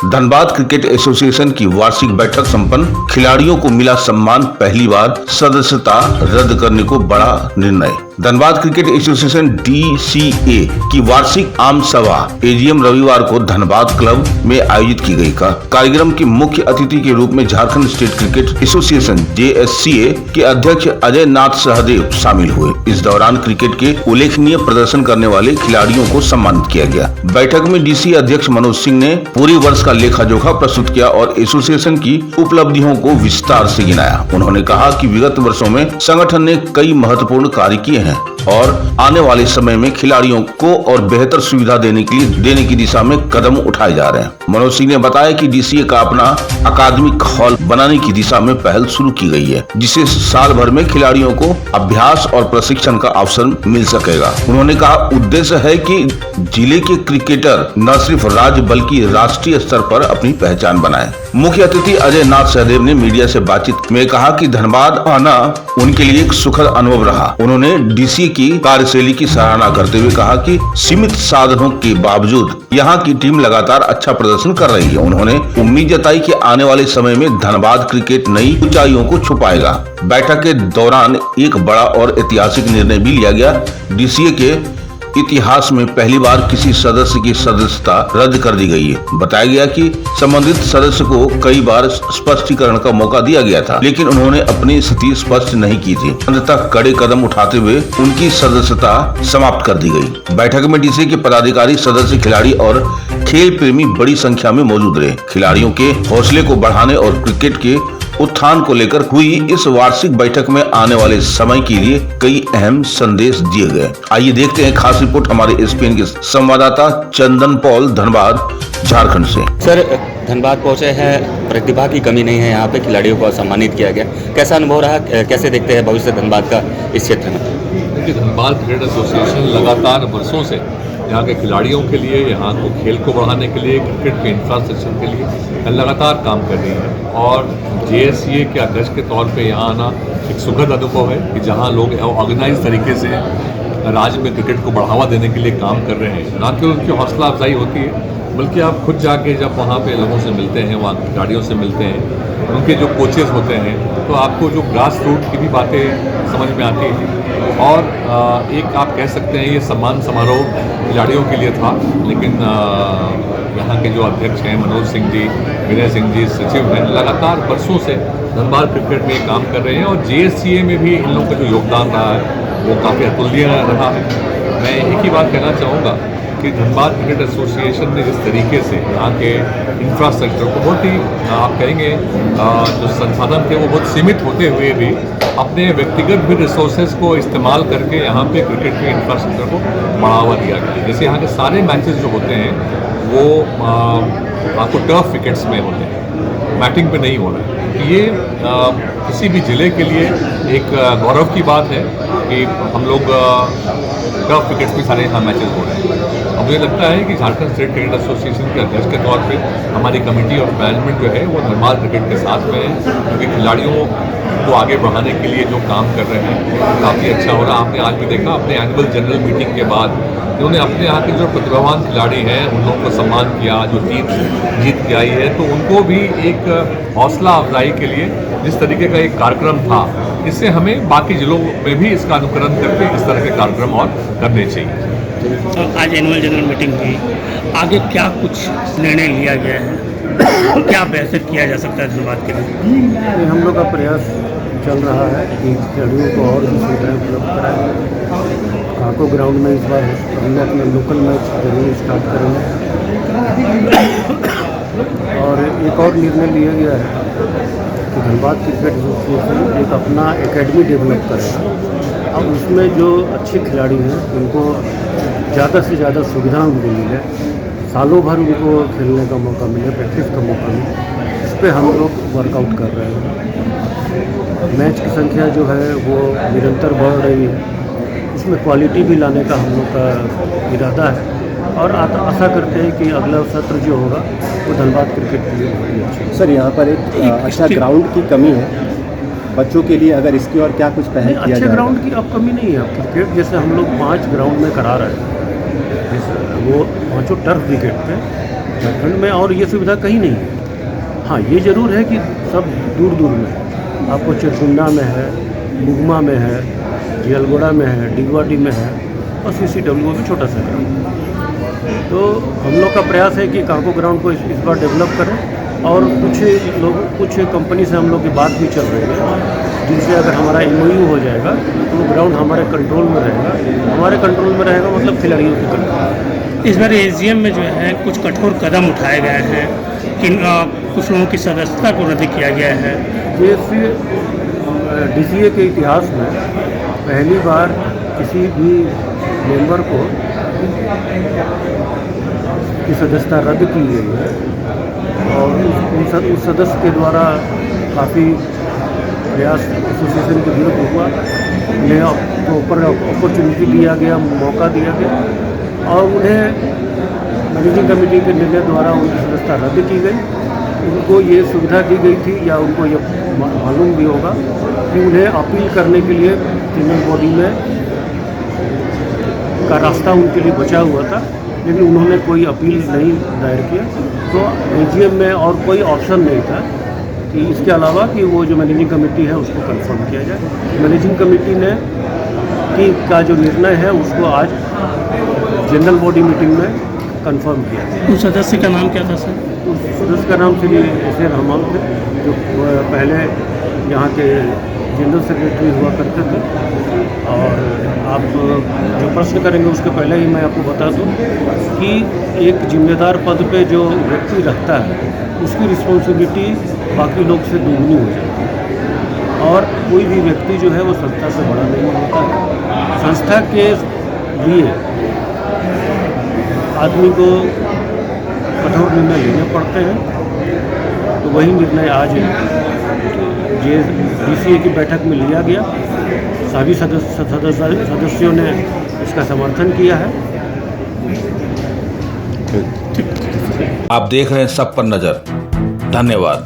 Dhanbad cricket association की वार्षिक बैठक संपन्न। खिलाड़ियों को मिला सम्मान। पहली बार सदस्यता रद्द करने को बड़ा निर्णय। धनबाद क्रिकेट एसोसिएशन DCA की वार्षिक आम सभा एजीएम रविवार को धनबाद क्लब में आयोजित की गई। कार्यक्रम के मुख्य अतिथि के रूप में Jharkhand state cricket association JSCA के अध्यक्ष अजय नाथ सहदेव शामिल हुए। इस दौरान क्रिकेट के उल्लेखनीय प्रदर्शन करने वाले खिलाड़ियों को सम्मानित किया गया। बैठक में DC अध्यक्ष मनोज सिंह ने पूरे वर्ष का लेखा जोखा प्रस्तुत किया और एसोसिएशन की उपलब्धियों को विस्तार से गिनाया। उन्होंने कहा कि विगत वर्षों में संगठन ने कई महत्वपूर्ण कार्य किए हैं और आने वाले समय में खिलाड़ियों को और बेहतर सुविधा देने की दिशा में कदम उठाए जा रहे हैं। मनोज सिंह ने बताया कि DCA का अपना अकादमिक हॉल बनाने की दिशा में पहल शुरू की गई है, जिससे साल भर में खिलाड़ियों को अभ्यास और प्रशिक्षण का अवसर मिल सकेगा। उन्होंने कहा उद्देश्य है कि जिले के क्रिकेटर न सिर्फ राज्य बल्कि राष्ट्रीय स्तर पर अपनी पहचान बनाएं। मुख्य अतिथि अजय नाथ सहदेव ने मीडिया से बातचीत में कहा कि धनबाद आना उनके लिए एक सुखद अनुभव रहा। उन्होंने DCA की कार्यशैली की सराहना करते हुए कहा कि सीमित साधनों के बावजूद यहाँ की टीम लगातार अच्छा प्रदर्शन कर रही है। उन्होंने उम्मीद जताई कि आने वाले समय में धनबाद क्रिकेट नई ऊंचाइयों को छुपाएगा। बैठक के दौरान एक बड़ा और ऐतिहासिक निर्णय भी लिया गया। DCA के इतिहास में पहली बार किसी सदस्य की सदस्यता रद्द कर दी गई है। बताया गया कि संबंधित सदस्य को कई बार स्पष्टीकरण का मौका दिया गया था, लेकिन उन्होंने अपनी स्थिति स्पष्ट नहीं की थी। अंततः कड़े कदम उठाते हुए उनकी सदस्यता समाप्त कर दी गई। बैठक में DCA के पदाधिकारी, सदस्य, खिलाड़ी और खेल प्रेमी बड़ी संख्या में मौजूद रहे। खिलाड़ियों के हौसले को बढ़ाने और क्रिकेट के उत्थान को लेकर हुई इस वार्षिक बैठक में आने वाले समय के लिए कई अहम संदेश दिए गए। आइए देखते हैं खास रिपोर्ट हमारे SPN के संवाददाता चंदन पॉल, धनबाद, झारखंड से। सर, धनबाद पहुंचे हैं, प्रतिभा की कमी नहीं है, यहाँ पे खिलाड़ियों को सम्मानित किया गया। कैसा अनुभव रहा, कैसे देखते हैं भविष्य धनबाद का इस क्षेत्र में? देखिए, धनबाद क्रिकेट एसोसिएशन लगातार वर्षों से यहाँ के खिलाड़ियों के लिए, यहाँ को खेल को बढ़ाने के लिए, क्रिकेट के इंफ्रास्ट्रक्चर के लिए लगातार काम कर रही है। और JSCA के अध्यक्ष के तौर पे यहाँ आना एक सुखद अनुभव है कि जहाँ लोग ऑर्गेनाइज तरीके से राज्य में क्रिकेट को बढ़ावा देने के लिए काम कर रहे हैं। ना केवल उनकी हौसला अफजाई होती है, बल्कि आप खुद जाके जब वहाँ पे लोगों से मिलते हैं, वहाँ खिलाड़ियों से मिलते हैं, उनके जो कोचेस होते हैं, तो आपको जो ग्रास रूट की भी बातें समझ में आती हैं। और एक आप कह सकते हैं ये सम्मान समारोह खिलाड़ियों के लिए था, लेकिन यहाँ के जो अध्यक्ष हैं मनोज सिंह जी, विनय सिंह जी, सचिव हैं, लगातार वर्षों से धनबाद क्रिकेट में काम कर रहे हैं। और JSCA में भी इन लोगों का जो योगदान रहा है वो काफ़ी अतुलनीय रहा है। मैं एक ही बात कहना चाहूँगा कि धनबाद क्रिकेट एसोसिएशन ने जिस तरीके से यहाँ के इंफ्रास्ट्रक्चर को बहुत ही आप कहेंगे जो संसाधन थे वो बहुत सीमित होते हुए भी अपने व्यक्तिगत भी रिसोर्सेज को इस्तेमाल करके यहाँ पे क्रिकेट के इंफ्रास्ट्रक्चर को बढ़ावा दिया गया। जैसे यहाँ के सारे मैचेस जो होते हैं वो आपको टर्फ विकेट्स में होते हैं, मैटिंग पे नहीं हो रहा है। ये किसी भी ज़िले के लिए एक गौरव की बात है कि हम लोग टर्फ विकेट्स में सारे यहाँ मैचेस हो रहे हैं। अब मुझे लगता है कि झारखंड स्टेट क्रिकेट एसोसिएशन के अध्यक्ष के तौर पे हमारी कमेटी और मैनेजमेंट जो है वो धनबाद क्रिकेट के साथ में है, क्योंकि खिलाड़ियों को आगे बढ़ाने के लिए जो काम कर रहे हैं काफ़ी अच्छा हो रहा। आपने आज भी देखा अपने एनुअल जनरल मीटिंग के बाद उन्होंने अपने यहाँ के जो प्रतिभावान खिलाड़ी हैं उन लोगों को सम्मान किया, जो टीम जीत के आई है, तो उनको भी एक हौसला अफजाई के लिए जिस तरीके का एक कार्यक्रम था, इससे हमें बाकी जिलों में भी इसका अनुकरण करके इस तरह के कार्यक्रम और करने चाहिए। तो आज एनुअल जनरल मीटिंग हुई, आगे क्या कुछ निर्णय लिया गया है, क्या बेहतर किया जा सकता है धनबाद के लिए? हम लोग का प्रयास चल रहा है कि खिलाड़ियों को और भी सुविधाएँ उपलब्ध कराएं। काको ग्राउंड में इस बार हमने अपना लोकल मैच जरूर स्टार्ट करेंगे। और एक और निर्णय लिया गया है कि धनबाद क्रिकेट एसोसिएशन एक अपना एकेडमी डेवलप करेगा और उसमें जो अच्छे खिलाड़ी हैं उनको ज़्यादा से ज़्यादा सुविधा उनको मिले, सालों भर उनको खेलने का मौका मिले, प्रैक्टिस का मौका मिले। इस पर हम लोग वर्कआउट कर रहे हैं। मैच की संख्या जो है वो निरंतर बढ़ रही है, इसमें क्वालिटी भी लाने का हम लोग का इरादा है और आशा करते हैं कि अगला सत्र जो होगा वो धनबाद क्रिकेट के लिए बहुत ही अच्छा। सर, यहाँ पर एक अच्छा ग्राउंड की कमी है बच्चों के लिए, अगर इसकी और क्या कुछ पहल किया जाए? अच्छे ग्राउंड की अब कमी नहीं है। क्रिकेट जैसे हम लोग 5 ग्राउंड में करा रहे हैं, वो पाँचों टर्फ विकेट पे झारखंड में, और ये सुविधा कहीं नहीं है। हाँ, ये ज़रूर है कि सब दूर दूर में है। आपको चिरकुंडा में है, मुगमा में है, जियालगोड़ा में है, डिगवाडी में है, और CCW भी छोटा सा ग्राउंड। तो हम लोग का प्रयास है कि कार्गो ग्राउंड को इस बार डेवलप करें, और कुछ कंपनी से हम लोग की बात भी चल रही है, जिनसे अगर हमारा MOU हो जाएगा तो वो ग्राउंड हमारे कंट्रोल में रहेगा। हमारे कंट्रोल में रहेगा मतलब खिलाड़ियों के कंट्रोल। इस बार AGM में जो है कुछ कठोर कदम उठाए गए हैं कि कुछ लोगों की सदस्यता को रद्द किया गया है। DCA के इतिहास में पहली बार किसी भी मेंबर को की सदस्यता रद्द की गई है, और उस सदस्य के द्वारा काफ़ी प्रयास एसोसिएशन के विरुद्ध हुआ, उन्हें ऊपर अपॉर्चुनिटी दिया गया, मौका दिया गया, और उन्हें मैनेजिंग कमेटी के निर्णय द्वारा उनकी सदस्यता रद्द की गई। उनको ये सुविधा दी गई थी, या उनको ये मालूम भी होगा कि उन्हें अपील करने के लिए जनरल बॉडी में का रास्ता उनके लिए बचा हुआ था, लेकिन उन्होंने कोई अपील नहीं दायर किया। तो AGM में और कोई ऑप्शन नहीं था कि इसके अलावा कि वो जो मैनेजिंग कमेटी है उसको कंफर्म किया जाए। मैनेजिंग कमेटी ने का जो निर्णय है उसको आज जनरल बॉडी मीटिंग में कंफर्म किया। उस सदस्य का नाम क्या था सर? उस सदस्य का नाम श्री एस.ए. रहमान थे, जो पहले यहाँ के जनरल सेक्रेटरी हुआ करते थे। और आप जो प्रश्न करेंगे उसके पहले ही मैं आपको बता दूं कि एक जिम्मेदार पद पे जो व्यक्ति रखता है उसकी रिस्पॉन्सिबिलिटी बाकी लोग से दुगनी हो जाती है, और कोई भी व्यक्ति जो है वो संस्था से बड़ा नहीं होता है। संस्था के लिए आदमी को कठोर निर्णय लेने पड़ते हैं, तो वही निर्णय आज DCA की बैठक में लिया गया। सभी सदस्यों ने इसका समर्थन किया है। आप देख रहे हैं सब पर नजर। धन्यवाद।